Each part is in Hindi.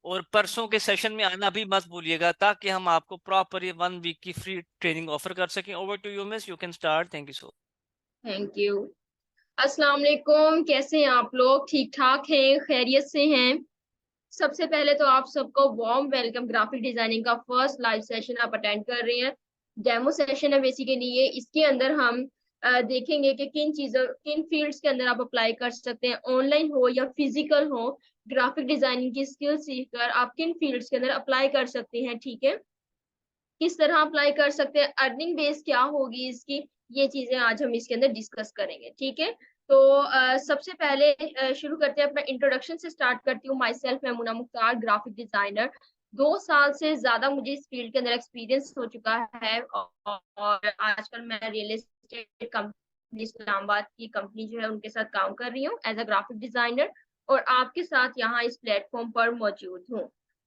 और परसों के सेशन में आना भी मत भूलिएगा, ताकि हम आपको प्रॉपर ये 1 वीक की फ्री ट्रेनिंग ऑफर कर सकें। Over to you miss, you can start. Thank you so. Thank you. अस्सलाम वालेकुम, कैसे हैं आप लोग? ठीक ठाक हैं? खैरियत से हैं? सबसे पहले तो आप सबको वार्म वेलकम। ग्राफिक डिजाइनिंग का फर्स्ट लाइव सेशन आप अटेंड कर रहे हैं। डेमो सेशन है बेसिकली ये। इसके अंदर हम देखेंगे कि किन चीजों, किन फील्ड्स के अंदर आप अप्लाई कर सकते हैं, ऑनलाइन हो या फिजिकल हो। ग्राफिक डिजाइनिंग की स्किल सीखकर आप किन फील्ड्स के अंदर अप्लाई कर सकते हैं, ठीक है? किस तरह अप्लाई कर सकते हैं, अर्निंग बेस क्या होगी इसकी, ये चीजें आज हम इसके अंदर डिस्कस करेंगे, ठीक है? तो सबसे पहले शुरू करते हैं, अपना इंट्रोडक्शन से स्टार्ट करती हूँ। My self Maimuna Mukhtar, graphic designer. 2 साल से ज्यादा मुझे इस फील्ड के अंदर एक्सपीरियंस हो चुका है, और आजकल मैं रियल एस्टेट कंपनी, इस्लामाबाद की कंपनी जो है उनके साथ काम कर रही हूँ एज अ ग्राफिक डिजाइनर, और आपके साथ यहाँ इस प्लेटफॉर्म पर मौजूद हूँ।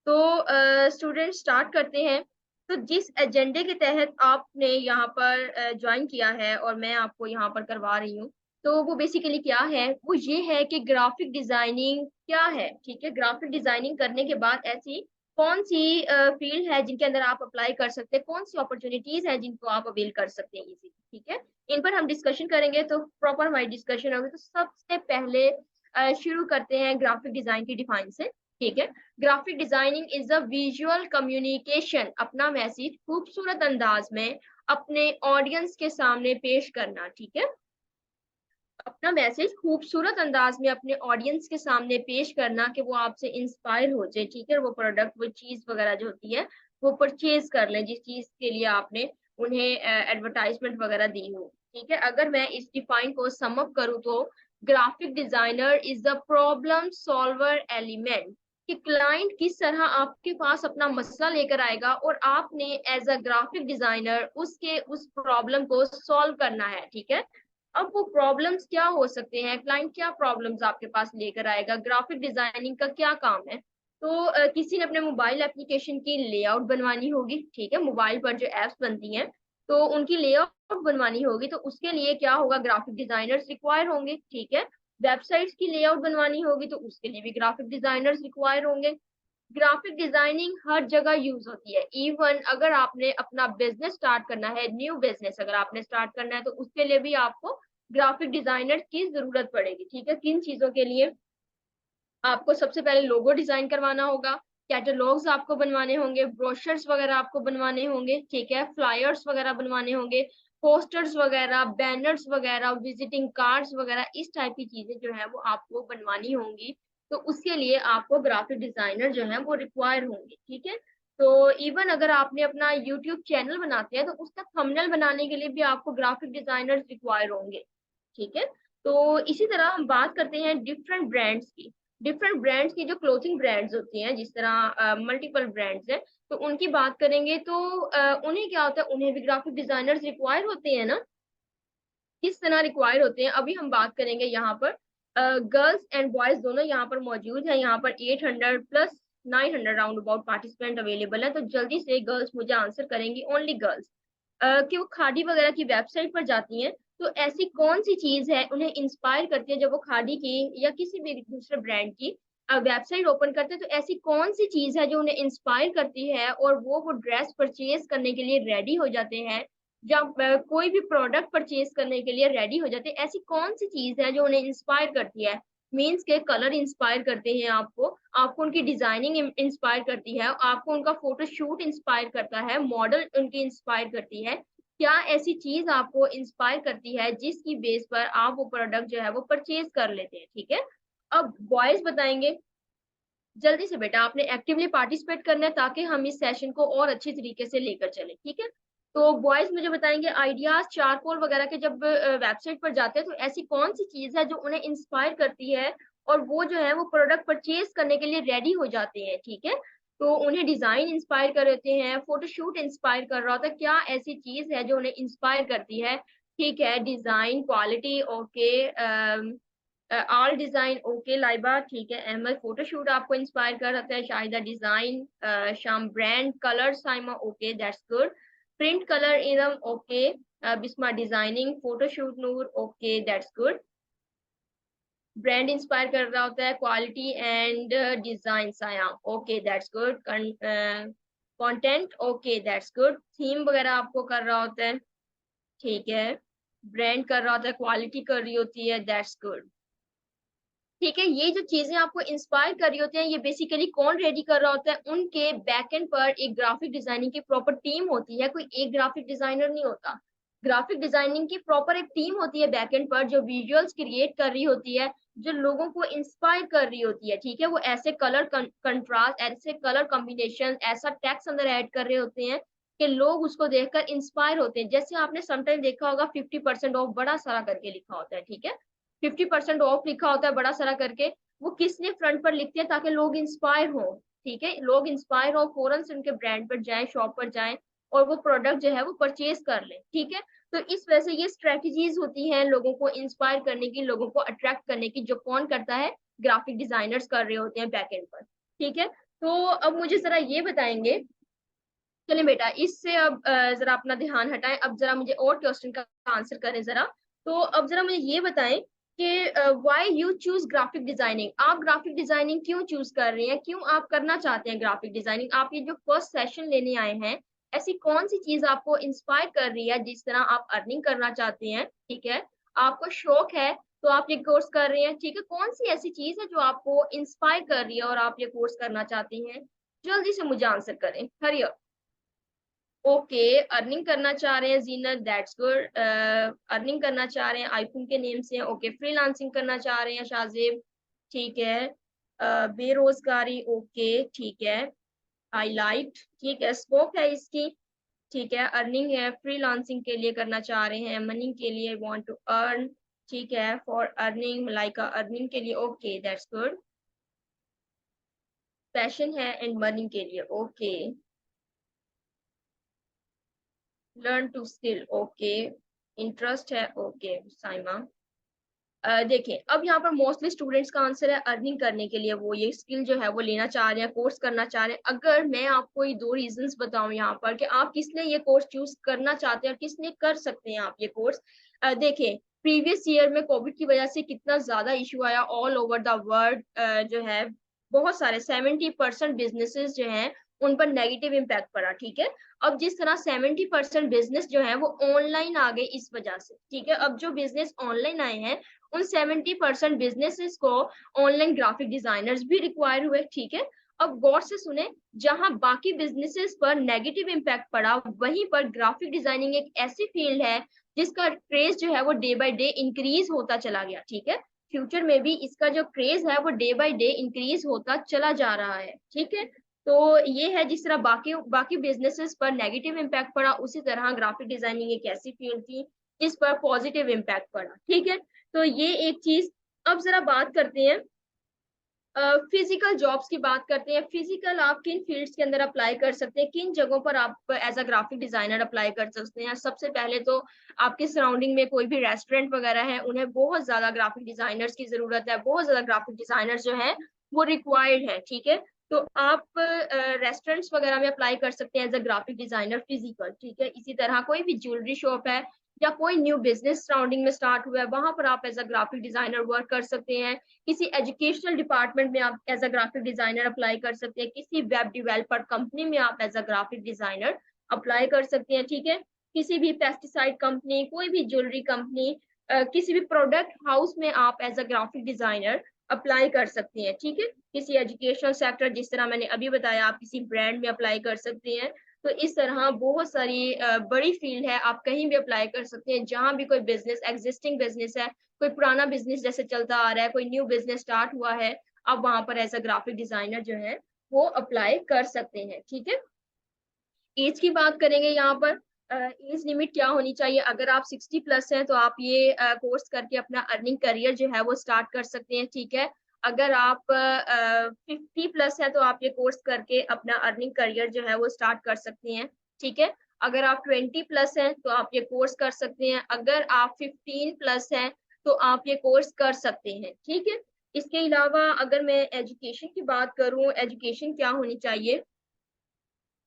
तो स्टूडेंट स्टार्ट करते हैं। तो जिस एजेंडे के तहत आपने यहाँ पर ज्वाइन किया है और मैं आपको यहाँ पर करवा रही हूँ, तो वो बेसिकली क्या है, वो ये है कि ग्राफिक डिजाइनिंग क्या है, ठीक है? ग्राफिक डिजाइनिंग करने के बाद ऐसी कौन सी फील्ड है जिनके अंदर आप अप्लाई कर सकते हैं, कौन सी अपॉर्चुनिटीज है जिनको आप अवेल कर सकते हैं इजीली, ठीक है? इन पर हम डिस्कशन करेंगे, तो प्रॉपर हमारी डिस्कशन होगी। तो सबसे पहले शुरू करते हैं ग्राफिक डिजाइन की डिफाइन से, ठीक है? Graphic designing is a visual communication, अपना मैसेज खूबसूरत अंदाज में अपने ऑडियंस के सामने पेश करना, ठीक है? अपना मैसेज खूबसूरत अंदाज में अपने ऑडियंस के सामने पेश करना कि वो आपसे इंस्पायर हो जाए, ठीक है? वो प्रोडक्ट, वो चीज वगैरह जो होती है वो परचेज कर लें, जिस चीज के लिए आपने उन्हें एडवर्टाइजमेंट वगैरह दी हो, ठीक है? अगर मैं इस डिफाइन को सम अप करूँ तो graphic designer is the problem solver element, कि क्लाइंट किस तरह आपके पास अपना मसला लेकर आएगा और आपने एज अ ग्राफिक डिजाइनर उसके उस प्रॉब्लम को सॉल्व करना है, ठीक है? अब वो प्रॉब्लम्स क्या हो सकते हैं, क्लाइंट क्या प्रॉब्लम्स आपके पास लेकर आएगा, ग्राफिक डिजाइनिंग का क्या काम है? तो किसी ने अपने मोबाइल एप्लीकेशन की लेआउट बनवानी होगी, ठीक है? मोबाइल पर जो एप्स बनती हैं, तो उनकी लेआउट बनवानी होगी, तो उसके लिए क्या होगा, ग्राफिक डिजाइनर्स रिक्वायर होंगे, ठीक है? वेबसाइट्स की लेआउट बनवानी होगी, तो उसके लिए भी ग्राफिक डिजाइनर्स रिक्वायर होंगे। ग्राफिक डिजाइनिंग हर जगह यूज होती है। इवन अगर आपने अपना बिजनेस स्टार्ट करना है, न्यू बिजनेस अगर आपने स्टार्ट करना है, तो उसके लिए भी आपको ग्राफिक डिजाइनर की जरूरत पड़ेगी, ठीक है? किन चीजों के लिए? आपको सबसे पहले लोगो डिजाइन करवाना होगा, कैटलॉग्स आपको बनवाने होंगे, ब्रोशर्स वगैरह आपको बनवाने होंगे, ठीक है? फ्लायर्स वगैरह बनवाने होंगे, पोस्टर्स वगैरह, बैनर्स वगैरह, विजिटिंग कार्ड्स वगैरह, इस टाइप की चीजें जो है वो आपको बनवानी होंगी। तो उसके लिए आपको ग्राफिक डिजाइनर जो है वो रिक्वायर होंगे, ठीक है? तो इवन अगर आपने अपना यूट्यूब चैनल बनाते हैं, तो उसका थंबनेल बनाने के लिए भी आपको ग्राफिक डिजाइनर्स रिक्वायर होंगे, ठीक है? तो इसी तरह हम बात करते हैं डिफरेंट ब्रांड्स की। डिफरेंट ब्रांड्स की जो क्लोथिंग ब्रांड्स होती हैं, जिस तरह मल्टीपल ब्रांड्स हैं, तो उनकी बात करेंगे तो उन्हें क्या होता है, उन्हें भी ग्राफिक डिजाइनर्स रिक्वायर होते हैं ना? किस तरह रिक्वायर होते हैं, अभी हम बात करेंगे। यहाँ पर गर्ल्स एंड बॉयज दोनों यहाँ पर मौजूद है। यहाँ पर 800 plus 900 round about participant available है। तो जल्दी से गर्ल्स मुझे आंसर करेंगी, ओनली गर्ल्स, कि वो खादी वगैरह की वेबसाइट पर जाती हैं, तो ऐसी कौन सी चीज है उन्हें इंस्पायर करती है, जब वो खादी की या किसी भी दूसरे ब्रांड की वेबसाइट ओपन करते हैं, तो ऐसी कौन सी चीज है जो उन्हें इंस्पायर करती है और वो ड्रेस परचेज करने के लिए रेडी हो जाते हैं, जब कोई भी प्रोडक्ट परचेज करने के लिए रेडी हो जाते हैं? ऐसी कौन सी चीज है जो उन्हें इंस्पायर करती है? मीन्स के कलर इंस्पायर करते हैं आपको, आपको उनकी डिजाइनिंग इंस्पायर करती है, आपको उनका फोटो शूट इंस्पायर करता है, मॉडल उनकी इंस्पायर करती है। क्या ऐसी चीज आपको इंस्पायर करती है जिसकी बेस पर आप वो प्रोडक्ट जो है वो परचेज कर लेते हैं, ठीक है? अब बॉयज बताएंगे। जल्दी से बेटा, आपने एक्टिवली पार्टिसिपेट करना है ताकि हम इस सेशन को और अच्छी तरीके से लेकर चले, ठीक है? तो बॉयज मुझे बताएंगे, आइडियाज चारकोल वगैरह के जब वेबसाइट पर जाते हैं, तो ऐसी कौन सी चीज है जो उन्हें इंस्पायर करती है और वो जो है वो प्रोडक्ट परचेज करने के लिए रेडी हो जाते हैं, ठीक है? तो उन्हें डिजाइन इंस्पायर कर देते हैं, फोटोशूट इंस्पायर कर रहा होता है, क्या ऐसी चीज है जो उन्हें इंस्पायर करती है? ठीक है, design, quality, okay, all design, okay Laiba, ठीक है। अहमद, फोटोशूट आपको इंस्पायर कर रहा है। Shahida, design. Sham, brand, colour, Saima, okay that's good. Print, colour, Iram, okay. Bisma, designing, photoshoot, Noor, okay that's good. Brand inspire कर रहा होता है, क्वालिटी एंड डिजाइन आया, okay that's good. Content, okay that's good. Theme वगैरह आपको कर रहा होता है, ठीक है। ब्रांड कर रहा होता है, क्वालिटी कर रही होती है, दैट्स गुड। ठीक है, ये जो चीजें आपको इंस्पायर कर रही होती हैं, ये बेसिकली कौन रेडी कर रहा होता है? उनके बैकएंड पर एक ग्राफिक डिजाइनिंग की प्रॉपर टीम होती है, कोई एक ग्राफिक डिजाइनर नहीं होता। ग्राफिक डिजाइनिंग की प्रॉपर एक टीम होती है बैकएंड पर, जो विजुअल्स क्रिएट कर रही होती है, जो लोगों को इंस्पायर कर रही होती है, ठीक है। वो ऐसे कलर कंट्रास्ट, ऐसे कलर कॉम्बिनेशन, ऐसा टेक्स्ट अंदर ऐड कर रहे होते हैं कि लोग उसको देखकर इंस्पायर होते हैं। जैसे आपने समटाइम देखा होगा 50% ऑफ बड़ा सारा करके लिखा होता है, ठीक है। 50% ऑफ लिखा होता है बड़ा सारा करके, वो किसने फ्रंट पर लिखते हैं? ताकि लोग इंस्पायर हो, ठीक है। लोग इंस्पायर हो, फौरन से उनके ब्रांड पर जाएं, शॉप पर जाएं और वो प्रोडक्ट जो है वो परचेज कर लें, ठीक है। तो इस वजह से ये स्ट्रेटजीज होती हैं लोगों को इंस्पायर करने की, लोगों को अट्रैक्ट करने की, जो कौन करता है? ग्राफिक डिजाइनर्स कर रहे होते हैं बैकएंड पर, ठीक है। तो अब मुझे जरा ये बताएंगे, चलिए बेटा, इससे अब जरा अपना ध्यान हटाएं, अब जरा मुझे और क्वेश्चन का आंसर करें जरा। तो अब जरा मुझे ये बताएं कि why you choose graphic designing? आप ग्राफिक डिजाइनिंग क्यों चूज कर रहे हैं? क्यों आप करना चाहते हैं ग्राफिक डिजाइनिंग? आप ये जो फर्स्ट सेशन लेने आए हैं, ऐसी कौन सी चीज आपको इंस्पायर कर रही है जिस तरह आप अर्निंग करना चाहते हैं, ठीक है। आपको शौक है तो आप ये कोर्स कर रहे हैं, ठीक है। कौन सी ऐसी चीज है जो आपको इंस्पायर कर रही है और आप ये कोर्स करना चाहते हैं? जल्दी से मुझे आंसर करें, हरी। ओके, अर्निंग करना चाह रहे हैं जीनत, दैट्स गुड। अर्निंग करना चाह रहे हैं आईफोन के नेम से, ओके। फ्रीलांसिंग करना चाह रहे हैं शाहजेब, ठीक है। बेरोजगारी, ओके, ठीक है। हाईलाइट, ठीक है, स्कोप है इसकी, ठीक है। अर्निंग है, फ्रीलांसिंग के लिए करना चाह रहे हैं, मनी के लिए, वांट टू अर्न, ठीक है। फॉर अर्निंग, लाइक अर्निंग के लिए, ओके दैट्स गुड। पैशन है एंड मनी के लिए, okay. Learn to skill, okay. Interest है, ओके साइमा। देखिए, अब यहाँ पर मोस्टली स्टूडेंट्स का आंसर है अर्निंग करने के लिए, वो ये स्किल जो है वो लेना चाह रहे हैं, कोर्स करना चाह रहे हैं। अगर मैं आपको ये दो रीजंस बताऊं यहाँ पर कि आप किस लिए ये कोर्स चूज करना चाहते हैं और किस लिए कर सकते हैं आप ये कोर्स। देखिए, प्रीवियस ईयर में कोविड की वजह से कितना ज्यादा इशू आया ऑल ओवर द वर्ल्ड, जो है बहुत सारे 70% बिजनेसेस जो हैं उन पर नेगेटिव इम्पैक्ट पड़ा, ठीक है। अब जिस तरह 70% बिजनेस जो है वो ऑनलाइन आ गए इस वजह से, ठीक है। अब जो बिजनेस ऑनलाइन आए हैं, उन 70% बिजनेसेस को ऑनलाइन ग्राफिक डिजाइनर्स भी रिक्वायर हुए, ठीक है। अब गौर से सुने, जहां बाकी बिजनेसेस पर नेगेटिव इम्पैक्ट पड़ा, वहीं पर ग्राफिक डिजाइनिंग एक ऐसी फील्ड है जिसका क्रेज जो है वो डे बाय डे इंक्रीज होता चला गया, ठीक है। फ्यूचर में भी इसका जो क्रेज है वो डे बाय डे इंक्रीज होता चला जा रहा है, ठीक है। तो ये है, जिस तरह बाकी बाकी बिजनेसेस पर नेगेटिव इम्पैक्ट पड़ा, उसी तरह ग्राफिक डिजाइनिंग एक ऐसी फील्ड थी जिस पर पॉजिटिव इम्पैक्ट पड़ा, ठीक है। तो ये एक चीज। अब जरा बात करते हैं, फिजिकल जॉब्स की बात करते हैं। फिजिकल आप किन फील्ड्स के अंदर अप्लाई कर सकते हैं, किन जगहों पर आप as a graphic designer apply कर सकते हैं? सबसे पहले तो आपके सराउंडिंग में कोई भी रेस्टोरेंट वगैरह है, उन्हें बहुत ज्यादा ग्राफिक डिजाइनर्स की जरूरत है, बहुत ज्यादा ग्राफिक डिजाइनर्स जो है वो रिक्वायर्ड है, ठीक है। तो आप रेस्टोरेंट्स वगैरह में अप्लाई कर सकते हैं as a graphic designer physical, ठीक है। इसी तरह कोई भी ज्वेलरी शॉप है या कोई न्यू बिजनेस सराउंडिंग में स्टार्ट हुआ है, वहां पर आप as a graphic designer work कर सकते हैं। किसी एजुकेशनल डिपार्टमेंट में आप as a graphic designer apply कर सकते हैं। किसी वेब डेवलपर कंपनी में आप as a graphic designer apply कर सकते हैं, ठीक है। किसी भी पेस्टिसाइड कंपनी, कोई भी ज्वेलरी कंपनी, किसी भी प्रोडक्ट हाउस में आप as a graphic designer apply कर सकते हैं, ठीक है। किसी एजुकेशनल सेक्टर, जिस तरह मैंने अभी बताया, आप किसी ब्रांड में अप्लाई कर सकते हैं। तो इस तरह बहुत सारी बड़ी फील्ड है, आप कहीं भी अप्लाई कर सकते हैं। जहां भी कोई बिजनेस, एग्जिस्टिंग बिजनेस है, कोई पुराना बिजनेस जैसे चलता आ रहा है, कोई न्यू बिजनेस स्टार्ट हुआ है, आप वहां पर एज अ ग्राफिक डिजाइनर जो है वो अप्लाई कर सकते हैं, ठीक है। एज की बात करेंगे यहाँ पर, एज लिमिट क्या होनी चाहिए? अगर आप 60+ हैं तो आप ये कोर्स करके अपना अर्निंग करियर जो है वो स्टार्ट कर सकते हैं, ठीक है। अगर आप 50+ है तो आप ये कोर्स करके अपना अर्निंग करियर जो है वो स्टार्ट कर सकते हैं, ठीक है। अगर आप 20+ हैं तो आप ये कोर्स कर सकते हैं। अगर आप 15+ हैं तो आप ये कोर्स कर सकते हैं, ठीक है। इसके अलावा अगर मैं एजुकेशन की बात करूं, एजुकेशन क्या होनी चाहिए?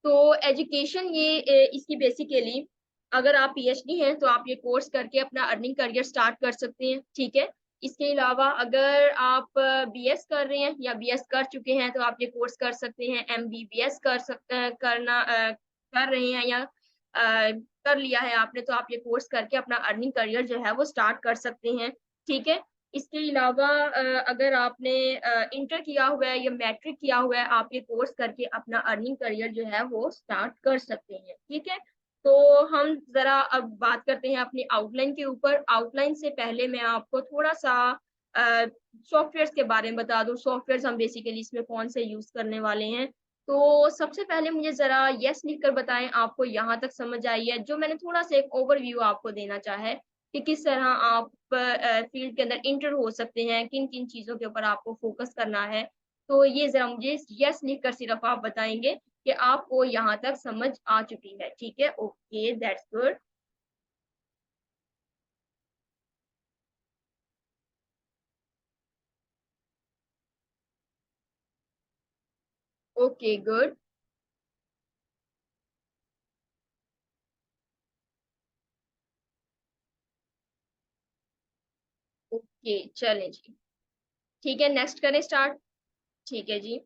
तो एजुकेशन ये इसकी बेसिकली, अगर आप पीएचडी हैं तो आप ये कोर्स करके अपना अर्निंग करियर स्टार्ट कर सकते हैं, ठीक है। इसके अलावा अगर आप बीएस कर रहे हैं या बीएस कर चुके हैं तो आप ये कोर्स कर सकते हैं। एमबीबीएस कर सकते हैं, कर रहे हैं या कर लिया है आपने, तो आप ये कोर्स करके अपना अर्निंग करियर जो है वो स्टार्ट कर सकते हैं। ठीक है। इसके अलावा अगर आपने इंटर किया हुआ है या मैट्रिक किया हुआ है, आप ये कोर्स करके अपना अर्निंग करियर जो है वो स्टार्ट कर सकते हैं। ठीक है। तो हम जरा अब बात करते हैं अपनी आउटलाइन के ऊपर। आउटलाइन से पहले मैं आपको थोड़ा सा सॉफ्टवेयर के बारे में बता दूं। सॉफ्टवेयर हम बेसिकली इसमें कौन से यूज करने वाले हैं। तो सबसे पहले मुझे जरा यस लिख कर बताएं आपको यहाँ तक समझ आई है। जो मैंने थोड़ा सा एक ओवरव्यू आपको देना चाहा है कि किस तरह आप फील्ड के अंदर इंटर हो सकते हैं, किन किन चीजों के ऊपर आपको फोकस करना है। तो ये जरा मुझे यस लिख कर सिर्फ आप बताएंगे कि आपको यहाँ तक समझ आ चुकी है। ठीक है, okay, that's good. Okay, good. Okay, चलें जी। ठीक है, नेक्स्ट करें स्टार्ट। ठीक है जी।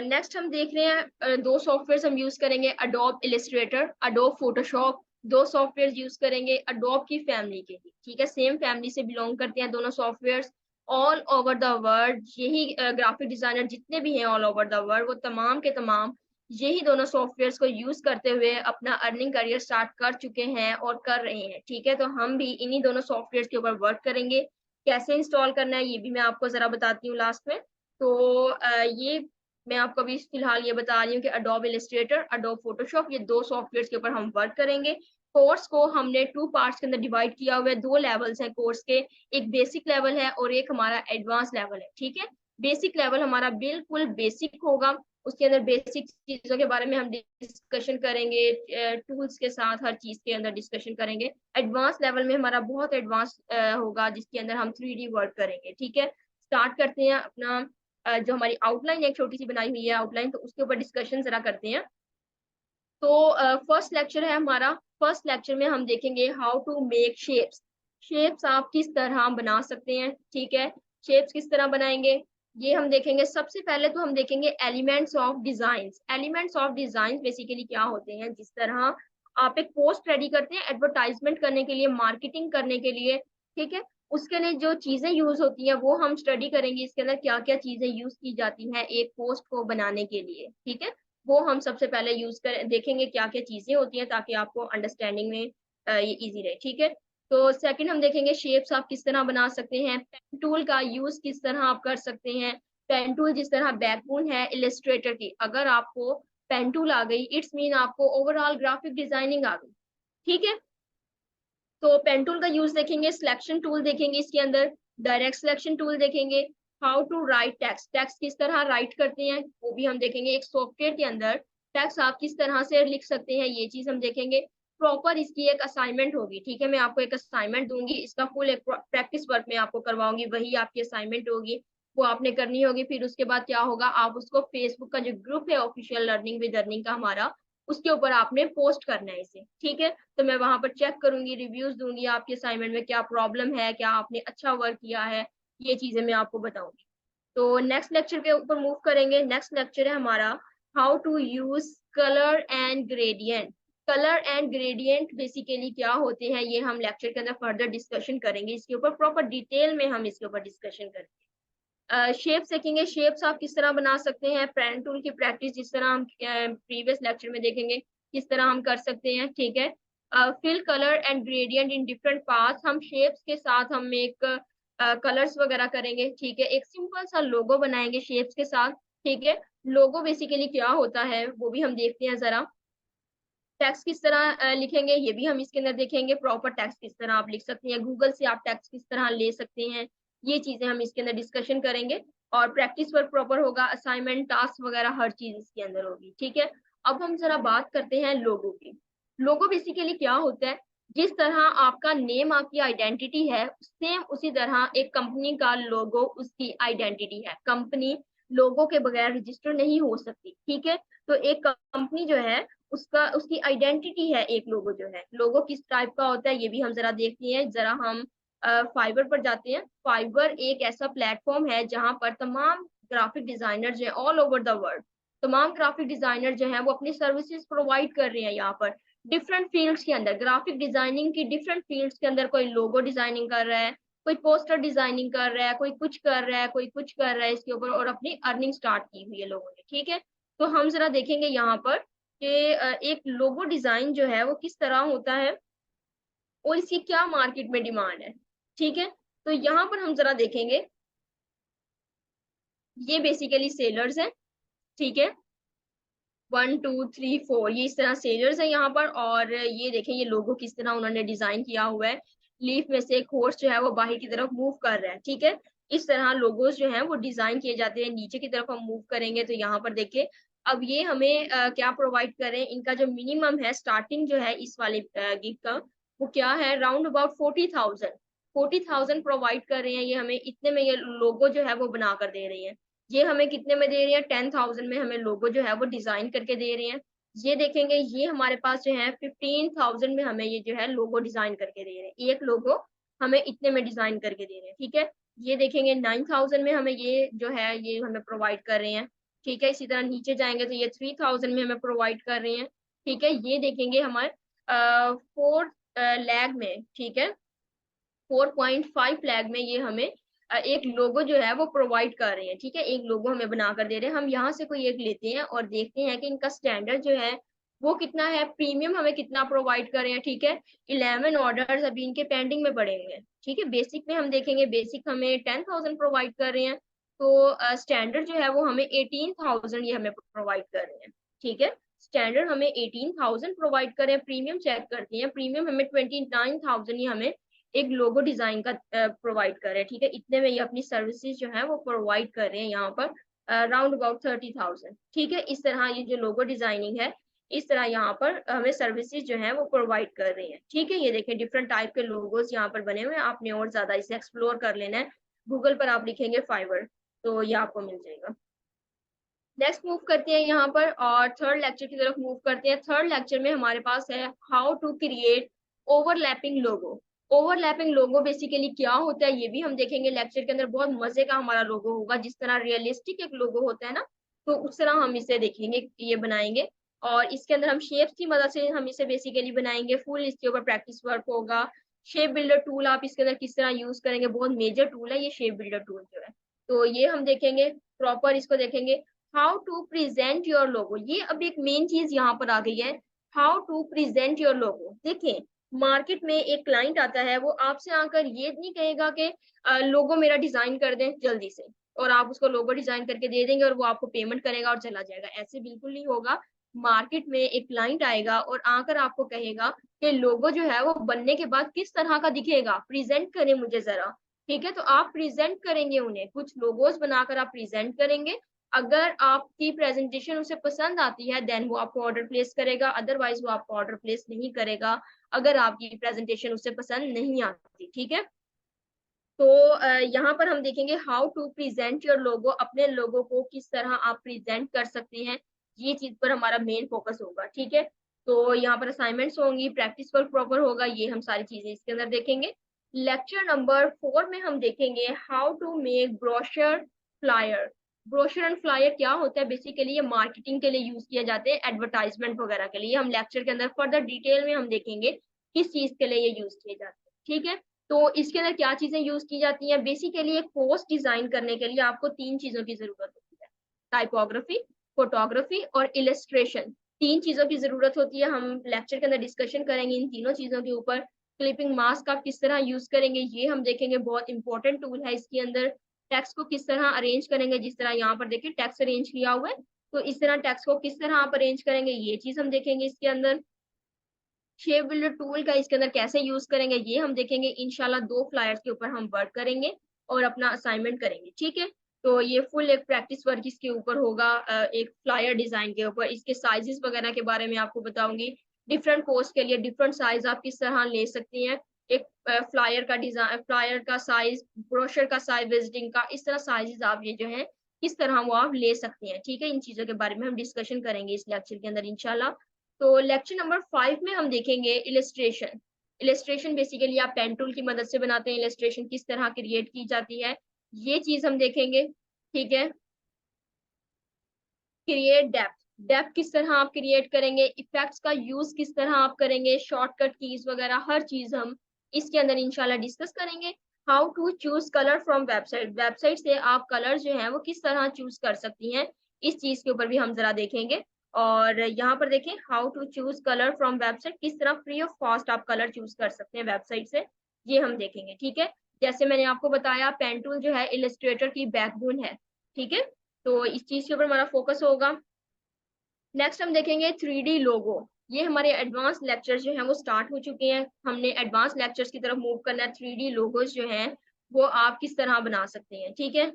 नेक्स्ट हम देख रहे हैं दो सॉफ्टवेयर हम यूज करेंगे, अडोब इलिस्ट्रेटर, अडोब फोटोशॉप। दो सॉफ्टवेयर यूज करेंगे अडोब की फैमिली के लिए। ठीक है, सेम फैमिली से बिलोंग करते हैं दोनों software. All over the world यही ग्राफिक डिजाइनर जितने भी हैं ऑल ओवर द वर्ल्ड, वो तमाम के तमाम यही दोनों सॉफ्टवेयर को यूज करते हुए अपना अर्निंग करियर स्टार्ट कर चुके हैं और कर रहे हैं। ठीक है, तो हम भी इन्हीं दोनों सॉफ्टवेयर के ऊपर वर्क करेंगे। कैसे इंस्टॉल करना है ये भी मैं आपको जरा बताती हूँ लास्ट में। तो ये मैं आपको अभी फिलहाल ये बता रही हूँ कि अडोब इलिस्ट्रेटर, अडोब फोटोशॉप, ये दो सॉफ्टवेयर के ऊपर हम वर्क करेंगे। कोर्स को हमने टू पार्ट्स के अंदर डिवाइड किया हुआ है। दो लेवल्स हैं कोर्स के, एक बेसिक लेवल है और एक हमारा एडवांस लेवल है। ठीक है, बेसिक लेवल हमारा बिल्कुल बेसिक होगा। उसके अंदर बेसिक चीजों के बारे में हम डिस्कशन करेंगे, टूल्स के साथ हर चीज के अंदर डिस्कशन करेंगे। एडवांस लेवल में हमारा बहुत एडवांस होगा जिसके अंदर हम 3D वर्क करेंगे। ठीक है, स्टार्ट करते हैं अपना जो हमारी आउटलाइन एक छोटी सी बनाई हुई है आउटलाइन, तो उसके ऊपर डिस्कशन जरा करते हैं। तो फर्स्ट लेक्चर है हमारा। फर्स्ट लेक्चर में हम देखेंगे how to make shapes. Shapes आप किस तरह बना सकते हैं। ठीक है, शेप्स किस तरह बनाएंगे ये हम देखेंगे। सबसे पहले तो हम देखेंगे elements of designs. Elements of design basically क्या होते हैं, जिस तरह आप एक पोस्ट रेडी करते हैं एडवर्टाइजमेंट करने के लिए, मार्केटिंग करने के लिए। ठीक है, उसके लिए जो चीजें यूज होती हैं वो हम स्टडी करेंगे, इसके अंदर क्या क्या चीजें यूज की जाती हैं एक पोस्ट को बनाने के लिए। ठीक है, वो हम सबसे पहले यूज कर देखेंगे क्या क्या चीजें होती हैं ताकि आपको अंडरस्टैंडिंग में ये इजी रहे। ठीक है, तो सेकंड हम देखेंगे शेप्स आप किस तरह बना सकते हैं, पेन टूल का यूज किस तरह आप कर सकते हैं। पेन टूल जिस तरह बैकबोन है इलिस्ट्रेटर की, अगर आपको पेन टूल आ गई इट्स मीन आपको ओवरऑल ग्राफिक डिजाइनिंग आ गई। ठीक है, तो पेन टूल का यूज देखेंगे, सिलेक्शन टूल देखेंगे इसके अंदर, डायरेक्ट सिलेक्शन टूल देखेंगे, how to write text, text किस तरह राइट करते हैं वो भी हम देखेंगे। एक सॉफ्टवेयर के अंदर टेक्स्ट आप किस तरह से लिख सकते हैं ये चीज हम देखेंगे। प्रॉपर इसकी एक असाइनमेंट होगी। ठीक है, मैं आपको एक असाइनमेंट दूंगी, इसका फुल एक प्रैक्टिस वर्क में आपको करवाऊंगी, वही आपकी असाइनमेंट होगी, वो आपने करनी होगी। फिर उसके बाद क्या होगा, आप उसको फेसबुक का जो ग्रुप है ऑफिशियल लर्निंग विद अर्निंग का हमारा, उसके ऊपर आपने पोस्ट करना है इसे। ठीक है, तो मैं वहां पर चेक करूंगी, रिव्यूज दूंगी आपके असाइनमेंट में क्या प्रॉब्लम है, क्या आपने अच्छा वर्क किया है, ये चीजें मैं आपको बताऊंगी। तो नेक्स्ट लेक्चर के ऊपर मूव करेंगे। नेक्स्ट लेक्चर है हमारा how to use colour and gradient. Colour and gradient basically क्या होते हैं ये हम लेक्चर के अंदर फर्दर डिस्कशन करेंगे, इसके ऊपर प्रॉपर डिटेल में हम इसके ऊपर डिस्कशन करेंगे। शेप्स देखेंगे, शेप्स आप किस तरह बना सकते हैं। पेन टूल की प्रैक्टिस जिस तरह हम प्रीवियस लेक्चर में देखेंगे किस तरह हम कर सकते हैं। ठीक है, fill colour and gradient in different paths, हम शेप्स के साथ हम एक कलर्स वगैरह करेंगे। ठीक है, एक सिंपल सा लोगो बनाएंगे शेप्स के साथ। ठीक है, लोगो बेसिकली क्या होता है वो भी हम देखते हैं जरा। टेक्स्ट किस तरह लिखेंगे ये भी हम इसके अंदर देखेंगे, प्रॉपर टेक्स्ट किस तरह आप लिख सकते हैं, गूगल से आप टेक्स्ट किस तरह ले सकते हैं, ये चीजें हम इसके अंदर डिस्कशन करेंगे। और प्रैक्टिस वर्क प्रॉपर होगा, असाइनमेंट टास्क वगैरह हर चीज इसके अंदर होगी। ठीक है, अब हम जरा बात करते हैं लोगो की। लोगो बेसिकली क्या होता है, जिस तरह आपका नेम आपकी आइडेंटिटी है, सेम उसी तरह एक कंपनी का लोगो उसकी आइडेंटिटी है। कंपनी लोगो के बगैर रजिस्टर नहीं हो सकती। ठीक है, तो एक कंपनी जो है उसका उसकी आइडेंटिटी है एक लोगो जो है। लोगो किस टाइप का होता है ये भी हम जरा देखते हैं। जरा हम फाइवर पर जाते हैं। फाइवर एक ऐसा प्लेटफॉर्म है जहां पर तमाम ग्राफिक डिजाइनर जो है ऑल ओवर द वर्ल्ड, तमाम ग्राफिक डिजाइनर जो है वो अपनी सर्विसेज प्रोवाइड कर रहे हैं यहाँ पर डिफरेंट फील्ड्स के अंदर। ग्राफिक डिजाइनिंग की डिफरेंट फील्ड्स के अंदर कोई लोगो डिजाइनिंग कर रहा है, कोई पोस्टर डिजाइनिंग कर रहा है, कोई कुछ कर रहा है, कोई कुछ कर रहा है इसके ऊपर, और अपनी अर्निंग स्टार्ट की हुई है लोगों ने। ठीक है, तो हम जरा देखेंगे यहाँ पर कि एक लोगो डिजाइन जो है वो किस तरह होता है और इसकी क्या मार्केट में डिमांड है। ठीक है, तो यहाँ पर हम जरा देखेंगे, ये बेसिकली सेलर्स हैं। ठीक है, 1 2 3 4 ये इस तरह सेलर्स है यहाँ पर। और ये देखें ये लोगो किस तरह उन्होंने डिजाइन किया हुआ है। लीफ में से एक हॉर्स जो है वो बाहर की तरफ मूव कर रहा है। ठीक है, इस तरह लोगोस जो है वो डिजाइन किए जाते हैं। नीचे की तरफ हम मूव करेंगे तो यहाँ पर देखिए अब ये हमें क्या प्रोवाइड कर रहे हैं। इनका जो मिनिमम है स्टार्टिंग जो है इस वाले गिग का वो क्या है, राउंड अबाउट 40,000 प्रोवाइड कर रहे हैं। ये हमें इतने में ये लोगो जो है वो बना कर दे रही है। ये हमें कितने में दे रही है, 10,000 में हमें लोगो जो है वो डिजाइन करके दे रहे हैं। ये देखेंगे ये हमारे पास जो है 15,000 में हमें ये जो है लोगो डिजाइन करके दे रहे हैं। एक लोगो हमें इतने में डिजाइन करके दे रहे हैं। ठीक है, ये देखेंगे 9,000 में हमें ये जो है ये हमें प्रोवाइड कर रहे हैं। ठीक है, इसी तरह नीचे जाएंगे तो ये 3,000 में हमें प्रोवाइड कर रहे हैं। ठीक है, ये देखेंगे हमारे 4 लाख में। ठीक है, 4.5 लाख में ये हमें एक लोगो जो है वो प्रोवाइड कर रहे हैं। ठीक है, एक लोगो हमें बना कर दे रहे हैं। हम यहाँ से कोई एक लेते हैं और देखते हैं कि इनका स्टैंडर्ड जो है वो कितना है, प्रीमियम हमें कितना प्रोवाइड कर रहे हैं। ठीक है, 11 ऑर्डर्स अभी इनके पेंडिंग में पड़े हुए हैं। ठीक है, बेसिक में हम देखेंगे, बेसिक हमें 10,000 प्रोवाइड कर रहे हैं, तो स्टैंडर्ड जो है वो हमें 18,000 ये हमें प्रोवाइड कर रहे हैं। ठीक है, स्टैंडर्ड हमें 18,000 प्रोवाइड कर रहे हैं। प्रीमियम चेक करते हैं, प्रीमियम हमें 29,000 ही हमें एक लोगो डिजाइन का प्रोवाइड कर रहे हैं। ठीक है, इतने में ये अपनी सर्विसेज जो है वो प्रोवाइड कर रहे हैं यहाँ पर राउंड अबाउट 30,000। ठीक है, इस तरह ये जो लोगो डिजाइनिंग है इस तरह यहाँ पर हमें सर्विसेज जो है वो प्रोवाइड कर रही हैं। ठीक है, ये देखें डिफरेंट टाइप के लोगोस यहाँ पर बने हुए हैं। आपने और ज्यादा इसे एक्सप्लोर कर लेना है, गूगल पर आप लिखेंगे फाइवर तो ये आपको मिल जाएगा। नेक्स्ट मूव करते हैं यहाँ पर और थर्ड लेक्चर की तरफ मूव करते हैं। थर्ड लेक्चर में हमारे पास है how to create overlapping logo. Overlapping logo basically क्या होता है ये भी हम देखेंगे लेक्चर के अंदर। बहुत मजे का हमारा लोगो होगा, जिस तरह रियलिस्टिक एक लोगो होता है ना, तो उस तरह हम इसे देखेंगे, ये बनाएंगे। और इसके अंदर हम शेप्स की मदद से हम इसे बेसिकली बनाएंगे। फुल इसके ऊपर प्रैक्टिस वर्क होगा। शेप बिल्डर टूल आप इसके अंदर किस तरह यूज करेंगे, बहुत मेजर टूल है ये शेप बिल्डर टूल जो है, तो ये हम देखेंगे प्रॉपर इसको देखेंगे। How to present your logo, ये अब एक मेन चीज यहाँ पर आ गई है। How to present your logo. देखिए मार्केट में एक क्लाइंट आता है, वो आपसे आकर ये नहीं कहेगा कि लोगो मेरा डिजाइन कर दें जल्दी से, और आप उसको लोगो डिजाइन करके दे देंगे और वो आपको पेमेंट करेगा और चला जाएगा। ऐसे बिल्कुल नहीं होगा। मार्केट में एक क्लाइंट आएगा और आकर आपको कहेगा कि लोगो जो है वो बनने के बाद किस तरह का दिखेगा, प्रेजेंट करें मुझे जरा। ठीक है, तो आप प्रेजेंट करेंगे उन्हें, कुछ लोगोस बनाकर आप प्रेजेंट करेंगे। अगर आपकी प्रेजेंटेशन उसे पसंद आती है देन वो आपको ऑर्डर प्लेस करेगा, अदरवाइज वो आपको ऑर्डर प्लेस नहीं करेगा अगर आपकी प्रेजेंटेशन उसे पसंद नहीं आती। ठीक है, तो यहाँ पर हम देखेंगे how to present your logo, अपने लोगो को किस तरह आप प्रेजेंट कर सकते हैं, ये चीज पर हमारा मेन फोकस होगा। ठीक है, तो यहाँ पर असाइनमेंट्स होंगी, प्रैक्टिस वर्क प्रॉपर होगा, ये हम सारी चीजें इसके अंदर देखेंगे। लेक्चर नंबर 4 में हम देखेंगे how to make brochure flyer. Brochure and flyer क्या होता है, बेसिकली ये मार्केटिंग के लिए यूज किए जाते हैं, एडवर्टाइजमेंट वगैरह के लिए। हम लेक्चर के अंदर फर्दर डिटेल में हम देखेंगे किस चीज के लिए ये यूज किए जाते हैं। ठीक है, तो इसके अंदर क्या चीजें यूज की जाती हैं, बेसिकली एक पोस्ट डिजाइन करने के लिए आपको 3 चीजों की जरूरत होती है, टाइपोग्राफी, फोटोग्राफी और इलस्ट्रेशन। 3 चीजों की जरूरत होती है। हम लेक्चर के अंदर डिस्कशन करेंगे इन तीनों चीजों के ऊपर। क्लिपिंग मास्क आप किस तरह यूज करेंगे ये हम देखेंगे, बहुत इंपॉर्टेंट टूल है इसके अंदर। टेक्स्ट को किस तरह अरेंज करेंगे, जिस तरह यहाँ पर देखिए टेक्स्ट अरेंज किया हुआ है, तो इस तरह टेक्स्ट को किस तरह आप अरेंज करेंगे ये चीज हम देखेंगे इसके अंदर। शेप बिल्डर टूल का इसके अंदर कैसे यूज करेंगे ये हम देखेंगे। इंशाल्लाह 2 फ्लायर्स के ऊपर हम वर्क करेंगे और अपना असाइनमेंट करेंगे। ठीक है, तो ये फुल एक प्रैक्टिस वर्क इसके ऊपर होगा, एक फ्लायर डिजाइन के ऊपर। इसके साइजेस वगैरह के बारे में आपको बताऊंगी। डिफरेंट पोस्ट के लिए डिफरेंट साइज आप किस तरह ले सकती हैं। एक फ्लायर का डिजाइन, फ्लायर का साइज, ब्रोशर का साइज, विजिटिंग का, इस तरह साइजेस आप ये जो है किस तरह वो आप ले सकती हैं। ठीक है, इन चीजों के बारे में हम डिस्कशन करेंगे इस लेक्चर के अंदर इंशाल्लाह। तो लेक्चर नंबर 5 में हम देखेंगे इलस्ट्रेशन। इलस्ट्रेशन बेसिकली आप पेन टूल की मदद से बनाते हैं, इलस्ट्रेशन किस तरह क्रिएट की जाती है ये चीज हम देखेंगे, ठीक है। क्रिएट डेप्थ, डेप्थ किस तरह आप क्रिएट करेंगे, इफेक्ट्स का यूज किस तरह आप करेंगे, शॉर्टकट कीज वगैरह हर चीज हम इसके अंदर इंशाल्लाह डिस्कस करेंगे। How to choose colour from website, website से आप कलर जो है वो किस तरह चूज कर सकती हैं, इस चीज के ऊपर भी हम जरा देखेंगे। और यहाँ पर देखें how to choose colour from website, किस तरह फ्री ऑफ कॉस्ट आप कलर चूज कर सकते हैं वेबसाइट से, ये हम देखेंगे, ठीक है। जैसे मैंने आपको बताया पेन टूल जो है इलस्ट्रेटर की बैकबोन है, ठीक है। तो इस चीज के ऊपर हमारा फोकस होगा। नेक्स्ट हम देखेंगे 3D लोगो। ये हमारे एडवांस लेक्चर जो हैं वो स्टार्ट हो चुके हैं, हमने एडवांस लेक्चर्स की तरफ मूव करना है। 3D लोगोस जो हैं वो आप किस तरह बना सकते हैं, ठीक है।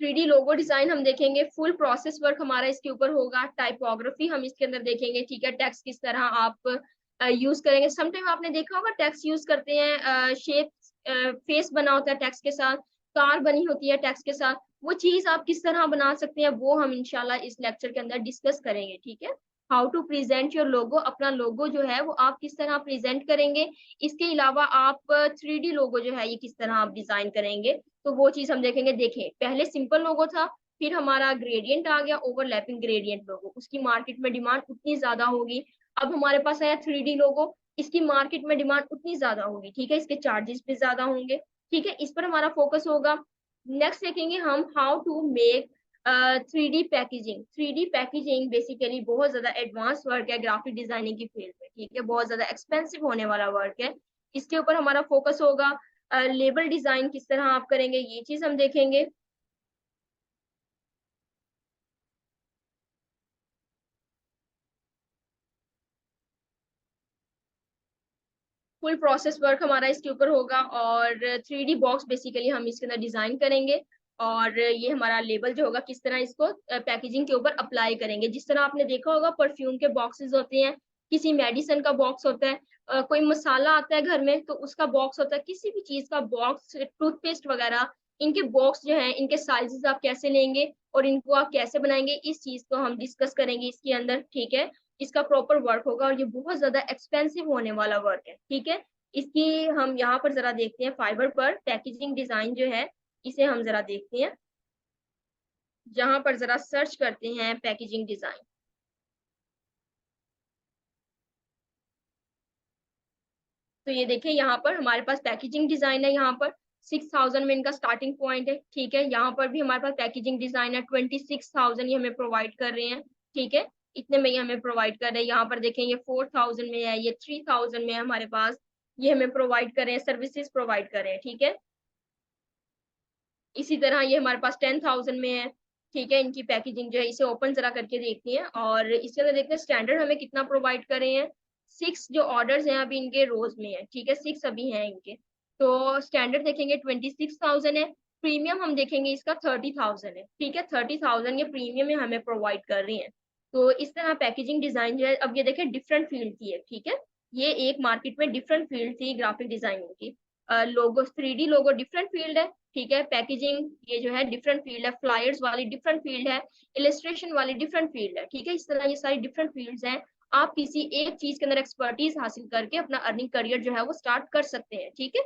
3D लोगो डिजाइन हम देखेंगे, फुल प्रोसेस वर्क हमारा इसके ऊपर होगा। टाइपोग्राफी हम इसके अंदर देखेंगे, ठीक है। टेक्स्ट किस तरह आप यूज करेंगे, समटाइम आपने देखा होगा टेक्स्ट यूज करते हैं, शेप फेस बना होता है टेक्स्ट के साथ, कार बनी होती है टेक्स्ट के साथ, वो चीज आप किस तरह बना सकते हैं वो हम इंशाल्लाह इस लेक्चर के अंदर डिस्कस करेंगे, ठीक है। How to present your logo, अपना लोगो जो है वो आप किस तरह प्रेजेंट करेंगे। इसके अलावा आप 3D लोगो जो है ये किस तरह आप डिजाइन करेंगे, तो वो चीज हम देखेंगे। देखें पहले सिंपल लोगो था, फिर हमारा ग्रेडियंट आ गया, ओवरलैपिंग ग्रेडियंट लोगो, उसकी मार्केट में डिमांड उतनी ज्यादा होगी। अब हमारे पास आया 3D लोगो, इसकी मार्केट में डिमांड उतनी ज्यादा होगी, ठीक है, इसके चार्जेस भी ज्यादा होंगे, ठीक है, इस पर हमारा फोकस होगा। नेक्स्ट देखेंगे हम how to make 3D packaging. 3D packaging basically बहुत ज्यादा एडवांस वर्क है ग्राफिक डिजाइनिंग की फील्ड में, ठीक है, बहुत ज्यादा एक्सपेंसिव होने वाला वर्क है, इसके ऊपर हमारा फोकस होगा। लेबल डिजाइन किस तरह आप करेंगे ये चीज हम देखेंगे। फुल प्रोसेस वर्क हमारा इसके ऊपर होगा, और 3D बॉक्स बेसिकली हम इसके अंदर डिजाइन करेंगे, और ये हमारा लेबल जो होगा किस तरह इसको पैकेजिंग के ऊपर अप्लाई करेंगे। जिस तरह आपने देखा होगा परफ्यूम के बॉक्सेस होते हैं, किसी मेडिसिन का बॉक्स होता है, कोई मसाला आता है घर में तो उसका बॉक्स होता है, किसी भी चीज का बॉक्स, टूथपेस्ट वगैरह, इनके बॉक्स जो है इनके साइजेस आप कैसे लेंगे और इनको आप कैसे बनाएंगे, इस चीज को हम डिस्कस करेंगे इसके अंदर, ठीक है। इसका प्रॉपर वर्क होगा और ये बहुत ज्यादा एक्सपेंसिव होने वाला वर्क है, ठीक है। इसकी हम यहाँ पर जरा देखते हैं, फाइबर पर पैकेजिंग डिजाइन जो है इसे हम जरा देखते हैं, जहां पर जरा सर्च करते हैं पैकेजिंग डिजाइन। तो ये देखें यहाँ पर हमारे पास पैकेजिंग डिजाइन है, यहाँ पर 6000 में इनका स्टार्टिंग पॉइंट है, ठीक है। यहाँ पर भी हमारे पास पैकेजिंग डिजाइन है, 26,000 ये हमें प्रोवाइड कर रहे हैं, ठीक है, इतने में ये हमें प्रोवाइड कर रहे हैं। यहाँ पर देखें ये 4000 में है, ये 3000 में है हमारे पास, ये हमें प्रोवाइड कर रहे हैं, सर्विसेज प्रोवाइड कर रहे हैं, ठीक है। इसी तरह ये हमारे पास 10,000 में है, ठीक है। इनकी पैकेजिंग जो है इसे ओपन जरा करके देखते हैं, और इसके अंदर देखते हैं स्टैंडर्ड हमें कितना प्रोवाइड कर रहे हैं। 6 जो ऑर्डर्स हैं अभी इनके रोज में है, ठीक है, 6 अभी हैं इनके। तो स्टैंडर्ड देखेंगे 26,000 है, प्रीमियम हम देखेंगे इसका 30,000 है, ठीक है, 30,000 ये प्रीमियम में हमें प्रोवाइड कर रही है। तो इस तरह पैकेजिंग डिजाइन जो है, अब ये देखें डिफरेंट फील्ड की है, ठीक है, ये एक मार्केट में डिफरेंट फील्ड थी ग्राफिक डिजाइनिंग की। लोगो 3D लोगो डिफरेंट फील्ड है, ठीक है, पैकेजिंग ये जो है डिफरेंट फील्ड है, फ्लायर्स वाली डिफरेंट फील्ड है, इलस्ट्रेशन वाली डिफरेंट फील्ड है, ठीक है। इस तरह ये सारी डिफरेंट फील्ड्स हैं, आप किसी एक चीज के अंदर एक्सपर्टीज हासिल करके अपना अर्निंग करियर जो है वो स्टार्ट कर सकते हैं, ठीक है।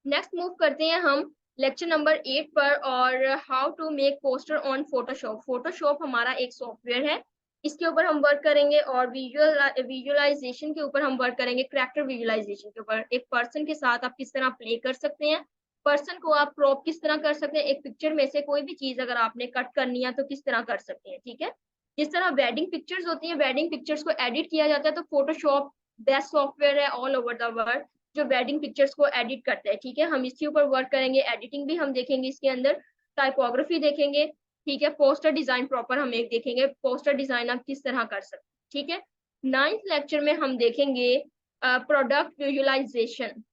नेक्स्ट मूव करते हैं हम लेक्चर नंबर 8 पर, और how to make poster on Photoshop. Photoshop हमारा एक सॉफ्टवेयर है, इसके ऊपर हम वर्क करेंगे, और विजुअलाइजेशन के ऊपर हम वर्क करेंगे, कैरेक्टर विजुअलाइजेशन के ऊपर। एक पर्सन के साथ आप किस तरह प्ले कर सकते हैं, पर्सन को आप क्रॉप किस तरह कर सकते हैं, एक पिक्चर में से कोई भी चीज अगर आपने कट करनी है तो किस तरह कर सकते हैं, ठीक है। जिस तरह वेडिंग पिक्चर्स होती हैं, वेडिंग पिक्चर्स को एडिट किया जाता है, तो फोटोशॉप बेस्ट सॉफ्टवेयर है ऑल ओवर द वर्ल्ड जो वेडिंग पिक्चर्स को एडिट करता है, ठीक है। हम इसके ऊपर वर्क करेंगे, एडिटिंग भी हम देखेंगे इसके अंदर, टाइपोग्राफी देखेंगे, ठीक है, पोस्टर डिजाइन प्रॉपर हम एक देखेंगे, पोस्टर डिजाइन आप किस तरह कर सकते हैं, ठीक है। 9th लेक्चर में हम देखेंगे product visualisation.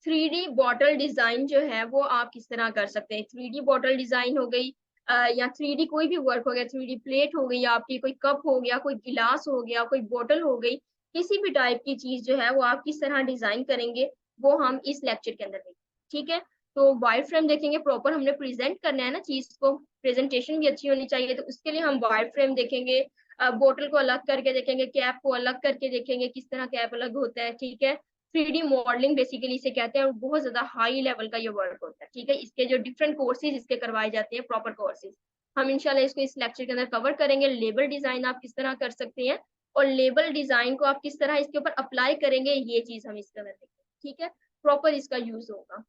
3D bottle design जो है वो आप किस तरह कर सकते हैं। 3D बॉटल डिजाइन हो गई, या 3D कोई भी वर्क हो गया, 3D प्लेट हो गई आपकी, कोई कप हो गया, कोई गिलास हो गया, कोई बोतल हो गई, किसी भी टाइप की चीज जो है वो आप किस तरह डिजाइन करेंगे वो हम इस लेक्चर के अंदर देखेंगे, ठीक है। तो वायर फ्रेम देखेंगे, प्रॉपर हमने प्रेजेंट करना है ना चीज को, प्रेजेंटेशन भी अच्छी होनी चाहिए, तो उसके लिए हम वायर फ्रेम देखेंगे। बोतल को अलग करके देखेंगे, कैप को अलग करके देखेंगे, किस तरह कैप अलग होता है, ठीक है। 3D मॉडलिंग बेसिकली इसे कहते हैं, और बहुत ज्यादा हाई लेवल का ये वर्क होता है, ठीक है। इसके जो डिफरेंट कोर्सेज इसके करवाए जाते हैं, प्रॉपर कोर्सेज, हम इंशाल्लाह इसको इस लेक्चर के अंदर कवर करेंगे। लेबल डिजाइन आप किस तरह कर सकते हैं, और लेबल डिजाइन को आप किस तरह इसके ऊपर अप्लाई करेंगे, ये चीज हम इसके अंदर देखेंगे, ठीक है। प्रॉपर इसका यूज होगा।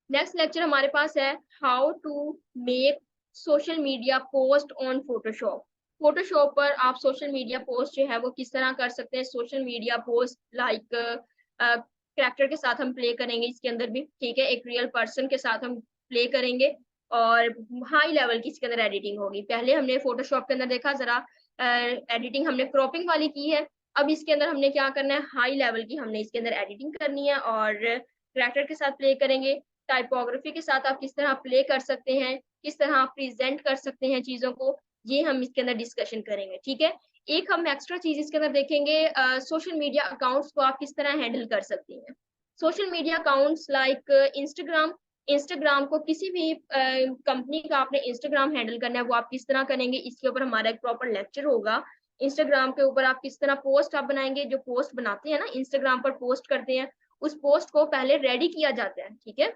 नेक्स्ट लेक्चर हमारे पास है how to make social media post on Photoshop. Photoshop पर आप सोशल मीडिया पोस्ट जो है वो किस तरह कर सकते हैं। Social media post like character के साथ हम प्ले करेंगे इसके अंदर भी, ठीक है, एक रियल पर्सन के साथ हम प्ले करेंगे, और हाई लेवल की इसके अंदर एडिटिंग होगी। पहले हमने फोटोशॉप के अंदर देखा जरा एडिटिंग हमने क्रॉपिंग वाली की है, अब इसके अंदर हमने क्या करना है, हाई लेवल की हमने इसके अंदर एडिटिंग करनी है, और कैरेक्टर के साथ प्ले करेंगे। टाइपोग्राफी के साथ आप किस तरह प्ले कर सकते हैं, किस तरह आप प्रेजेंट कर सकते हैं चीजों को, ये हम इसके अंदर डिस्कशन करेंगे, ठीक है। एक हम एक्स्ट्रा चीज इसके अंदर देखेंगे, सोशल मीडिया अकाउंट्स को आप किस तरह हैंडल कर सकती हैं। Social media accounts like Instagram, Instagram को किसी भी कंपनी का आपने इंस्टाग्राम हैंडल करना है, वो आप किस तरह करेंगे, इसके ऊपर हमारा एक प्रॉपर लेक्चर होगा। इंस्टाग्राम के ऊपर आप किस तरह पोस्ट आप बनाएंगे, जो पोस्ट बनाते हैं ना इंस्टाग्राम पर पोस्ट करते हैं, उस पोस्ट को पहले रेडी किया जाता है, ठीक है,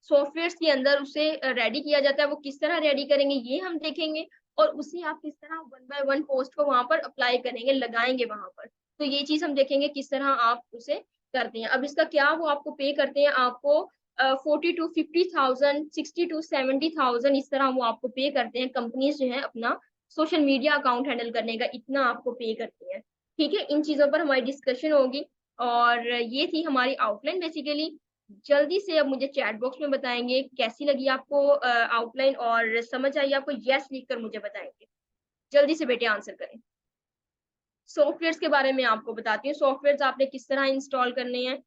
सॉफ्टवेयर के अंदर उसे रेडी किया जाता है। वो किस तरह रेडी करेंगे ये हम देखेंगे, और उसे आप किस तरह वन बाय वन पोस्ट को वहां पर अप्लाई करेंगे, लगाएंगे वहां पर, तो ये चीज हम देखेंगे किस तरह आप उसे करते हैं। अब इसका क्या वो आपको पे करते हैं, आपको 40 to 50,000, 60 to 70,000 इस तरह वो आपको पे करते हैं। कंपनीज जो है अपना सोशल मीडिया अकाउंट हैंडल करने का इतना आपको पे करती है, ठीक है। इन चीजों पर हमारी डिस्कशन होगी, और ये थी हमारी आउटलाइन बेसिकली। जल्दी से अब मुझे चैट बॉक्स में बताएंगे कैसी लगी आपको आउटलाइन, और समझ आई आपको, यस लिखकर मुझे बताएंगे। जल्दी से बेटे आंसर करें। सॉफ्टवेयर्स के बारे में आपको बताती हूँ, सॉफ्टवेयर्स आपने किस तरह इंस्टॉल करने हैं,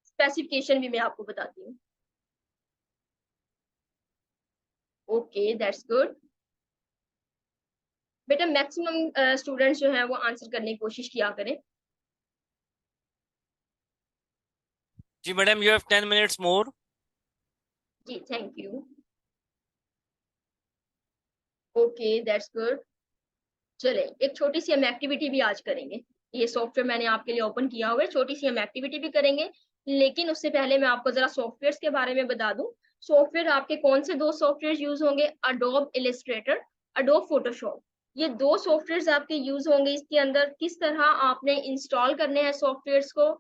स्पेसिफिकेशन भी मैं आपको बताती हूँ। ओके दैट्स गुड बेटा, मैक्सिमम स्टूडेंट्स जो हैं वो आंसर करने की कोशिश किया करें। जी madam, you have 10 minutes more. जी thank you. Okay that's good. चले एक छोटी सी हम एक्टिविटी भी आज करेंगे। ये सॉफ्टवेयर मैंने आपके लिए ओपन किया हुआ है, छोटी सी हम एक्टिविटी भी करेंगे, लेकिन उससे पहले मैं आपको जरा सॉफ्टवेयर के बारे में बता दूं। सॉफ्टवेयर आपके कौन से दो सॉफ्टवेयर यूज होंगे, अडोब इलिस्ट्रेटर, अडोब फोटोशॉप, ये दो सॉफ्टवेयर आपके यूज होंगे। इसके अंदर किस तरह आपने इंस्टॉल करने हैं सॉफ्टवेयर को,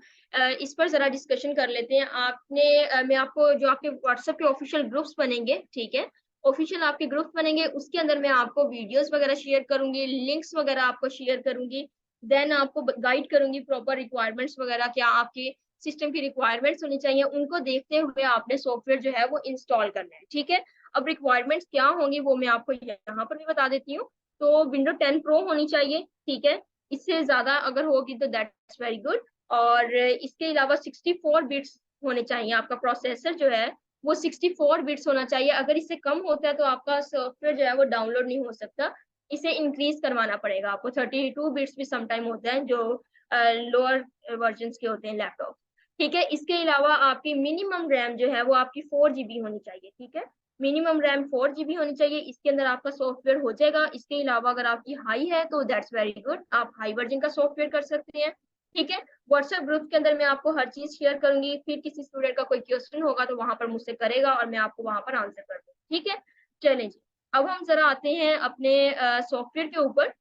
इस पर जरा डिस्कशन कर लेते हैं। मैं आपको जो आपके व्हाट्सएप के ऑफिशियल ग्रुप्स बनेंगे, ठीक है, ऑफिशियल आपके ग्रुप बनेंगे, उसके अंदर मैं आपको वीडियोस वगैरह शेयर करूंगी, लिंक्स वगैरह आपको शेयर करूंगी, देन आपको गाइड करूंगी प्रॉपर रिक्वायरमेंट्स वगैरह, क्या आपके सिस्टम की रिक्वायरमेंट्स होनी चाहिए, उनको देखते हुए आपने सॉफ्टवेयर जो है वो इंस्टॉल करना है, ठीक है। अब रिक्वायरमेंट्स क्या होंगी वो मैं आपको यहाँ पर भी बता देती हूँ। तो विंडो 10 प्रो होनी चाहिए, ठीक है, इससे ज्यादा अगर होगी तो दैट्स वेरी गुड। और इसके अलावा 64 बिट्स होने चाहिए, आपका प्रोसेसर जो है वो 64 बिट्स होना चाहिए। अगर इससे कम होता है तो आपका सॉफ्टवेयर जो है वो डाउनलोड नहीं हो सकता, इसे इंक्रीज करवाना पड़ेगा आपको। 32 बिट्स भी समटाइम होता है जो लोअर वर्जन के होते हैं लैपटॉप, ठीक है। इसके अलावा आपकी मिनिमम रैम जो है वो आपकी 4 GB होनी चाहिए, ठीक है, मिनिमम रैम 4 GB होनी चाहिए, इसके अंदर आपका सॉफ्टवेयर हो जाएगा। इसके अलावा अगर आपकी हाई है तो दैट्स वेरी गुड, आप हाई वर्जन का सॉफ्टवेयर कर सकते हैं, ठीक है। व्हाट्सएप ग्रुप के अंदर मैं आपको हर चीज शेयर करूंगी, फिर किसी स्टूडेंट का कोई क्वेश्चन होगा तो वहां पर मुझसे करेगा और मैं आपको वहां पर आंसर कर दूंगी, ठीक है। चलें जी, अब हम जरा आते हैं अपने सॉफ्टवेयर के ऊपर।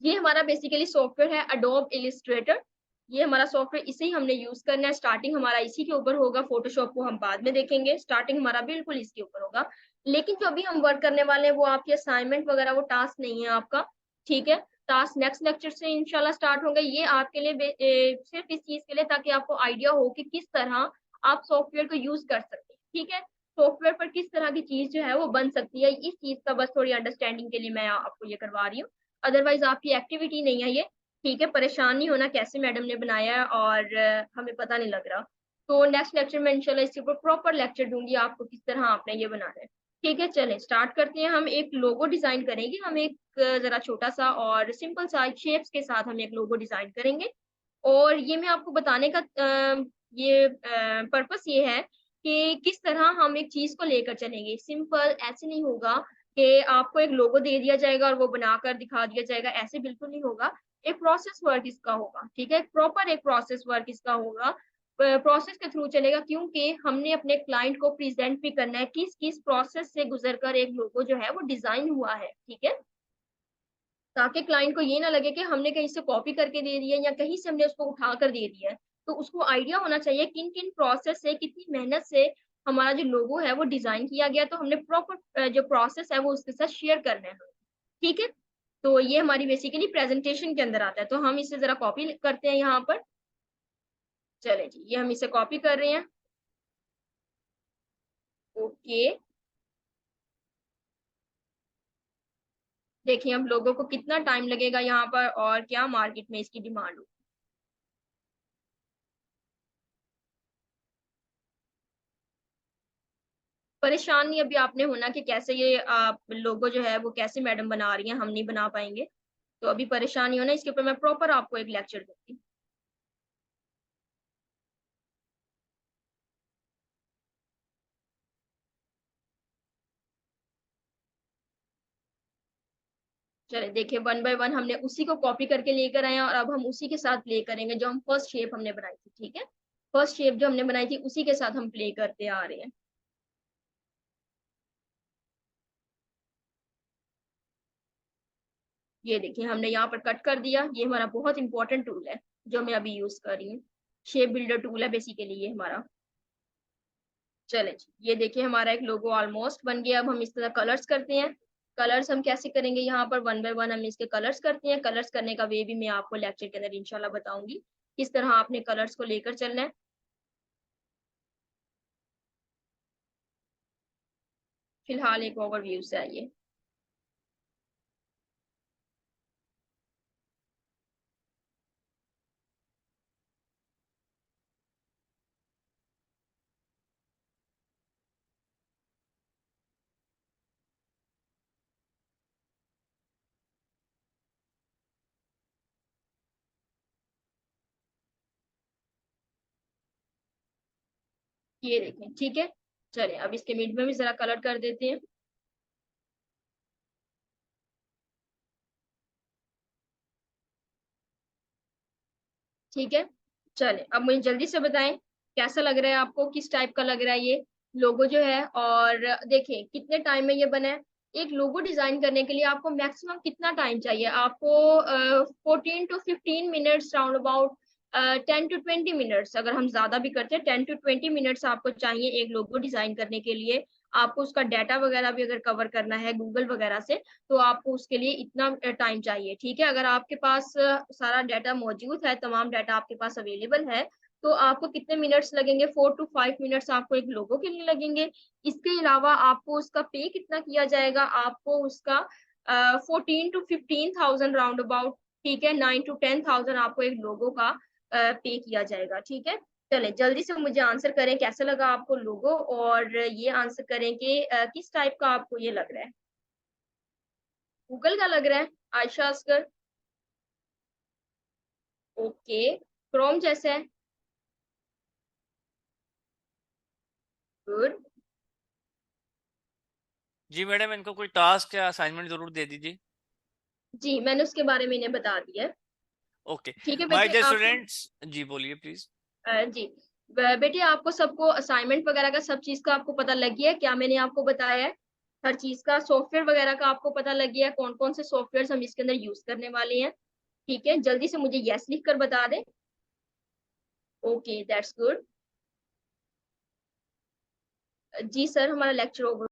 ये हमारा बेसिकली सॉफ्टवेयर है अडोब इलिस्ट्रेटर, ये हमारा सॉफ्टवेयर, इसे ही हमने यूज करना है। स्टार्टिंग हमारा इसी के ऊपर होगा, फोटोशॉप को हम बाद में देखेंगे, स्टार्टिंग हमारा बिल्कुल इसके ऊपर होगा। लेकिन जो अभी हम वर्क करने वाले हैं वो आपके असाइनमेंट वगैरह वो टास्क नहीं है आपका, ठीक है। टास्क नेक्स्ट लेक्चर से इंशाल्लाह स्टार्ट होंगे। ये आपके लिए सिर्फ इस चीज के लिए ताकि आपको आइडिया हो कि किस तरह आप सॉफ्टवेयर को यूज कर सकते हैं, ठीक है, सॉफ्टवेयर पर किस तरह की चीज जो है वो बन सकती है, इस चीज का बस थोड़ी अंडरस्टैंडिंग के लिए मैं आपको ये करवा रही हूँ। अदरवाइज आपकी एक्टिविटी नहीं है ये, ठीक है, परेशान नहीं होना कैसे मैडम ने बनाया है और हमें पता नहीं लग रहा। तो नेक्स्ट लेक्चर में इंशाल्लाह इसके ऊपर प्रॉपर लेक्चर दूंगी आपको किस तरह आपने ये बनाना है, ठीक है। चलें स्टार्ट करते हैं। हम एक लोगो डिजाइन करेंगे, हम एक जरा छोटा सा और सिंपल सा शेप्स के साथ हम एक लोगो डिजाइन करेंगे। और ये मैं आपको बताने का ये पर्पस ये है कि किस तरह हम एक चीज को लेकर चलेंगे। सिंपल ऐसे नहीं होगा कि आपको एक लोगो दे दिया जाएगा और वो बनाकर दिखा दिया जाएगा, ऐसे बिल्कुल नहीं होगा। एक प्रोसेस वर्क इसका होगा, ठीक है, प्रॉपर एक प्रोसेस वर्क इसका होगा, प्रोसेस के थ्रू चलेगा, क्योंकि हमने अपने क्लाइंट को प्रेजेंट भी करना है किस किस प्रोसेस से गुजरकर एक लोगो जो है वो डिजाइन हुआ है, ठीक है, ताकि क्लाइंट को ये ना लगे कि हमने कहीं से कॉपी करके दे दिया या कहीं से हमने उसको उठा कर दे दिया है। तो उसको आइडिया होना चाहिए किन किन प्रोसेस से, कितनी मेहनत से हमारा जो लोगो है वो डिजाइन किया गया, तो हमने प्रॉपर जो प्रोसेस है वो उसके साथ शेयर करना है, ठीक है। तो ये हमारी बेसिकली प्रेजेंटेशन के अंदर आता है, तो हम इसे जरा कॉपी करते हैं यहाँ पर। चले जी, ये हम इसे कॉपी कर रहे हैं। ओके, देखिए हम लोगों को कितना टाइम लगेगा यहाँ पर और क्या मार्केट में इसकी डिमांड हो। परेशान नहीं अभी आपने होना कि कैसे ये आप लोगो जो है वो कैसे मैडम बना रही हैं, हम नहीं बना पाएंगे। तो अभी परेशान नहीं होना, इसके ऊपर मैं प्रॉपर आपको एक लेक्चर दूंगी। चले देखिए, वन बाय वन हमने उसी को कॉपी करके लेकर आए हैं और अब हम उसी के साथ प्ले करेंगे जो हम फर्स्ट शेप हमने बनाई थी, ठीक है। फर्स्ट शेप जो हमने बनाई थी उसी के साथ हम प्ले करते आ रहे हैं। ये देखिए हमने यहाँ पर कट कर दिया, ये हमारा बहुत इंपॉर्टेंट टूल है जो मैं अभी यूज कर रही हूँ। शेप बिल्डर टूल है बेसिकली ये हमारा। चले जी, ये देखिए हमारा एक लोगो ऑलमोस्ट बन गया। अब हम इस तरह कलर्स करते हैं। कलर्स हम कैसे करेंगे, यहाँ पर वन बाय वन हम इसके कलर्स करते हैं। कलर्स करने का वे भी मैं आपको लेक्चर के अंदर इंशाल्लाह बताऊंगी किस तरह आपने कलर्स को लेकर चलना है। फिलहाल एक ओवरव्यू से आइए। ये देखें, ठीक है। चलिए अब इसके मिड में भी जरा कलर कर देते हैं। ठीक है, चले अब मुझे जल्दी से बताएं कैसा लग रहा है आपको, किस टाइप का लग रहा है ये लोगो जो है। और देखें कितने टाइम में ये बना है। एक लोगो डिजाइन करने के लिए आपको मैक्सिमम कितना टाइम चाहिए, आपको 14 to 15 minutes, round about 10 to 20 minutes, अगर हम ज्यादा भी करते हैं 10 to 20 मिनट्स आपको चाहिए एक लोगो डिजाइन करने के लिए। आपको उसका डाटा वगैरह भी अगर कवर करना है गूगल वगैरह से, तो आपको उसके लिए इतना टाइम चाहिए, ठीक है। अगर आपके पास सारा डाटा मौजूद है, तमाम डाटा आपके पास अवेलेबल है, तो आपको कितने मिनट्स लगेंगे, 4 to 5 मिनट्स आपको एक लोगो के लिए लगेंगे। इसके अलावा आपको उसका पे कितना किया जाएगा, आपको उसका 14 to 15 थाउजेंड राउंड अबाउट, ठीक है, 9 to 10 थाउजेंड आपको एक लोगो का पे किया जाएगा, ठीक है। चले जल्दी से मुझे आंसर करें कैसा लगा आपको लोगो, और ये आंसर करें कि किस टाइप का आपको ये लग रहा है। गूगल का लग रहा है, आयशा असगर। ओके, क्रोम जैसा है। गुड। जी मैडम, इनको कोई टास्क या असाइनमेंट जरूर दे दीजिए। जी मैंने उसके बारे में इन्हें बता दिया है। ओके। ठीक है माय बेटे डियर आपको, स्टूडेंट्स, जी बोलिए प्लीज। जी बेटे आपको सबको असाइनमेंट वगैरह का सब चीज का आपको पता लग गया है क्या मैंने आपको बताया है। हर चीज का सॉफ्टवेयर वगैरह का आपको पता लग गया है, कौन कौन से सॉफ्टवेयर हम इसके अंदर यूज करने वाले हैं। ठीक है, जल्दी से मुझे यस लिख कर बता दें। Okay that's good. जी सर, हमारा लेक्चर ओवर।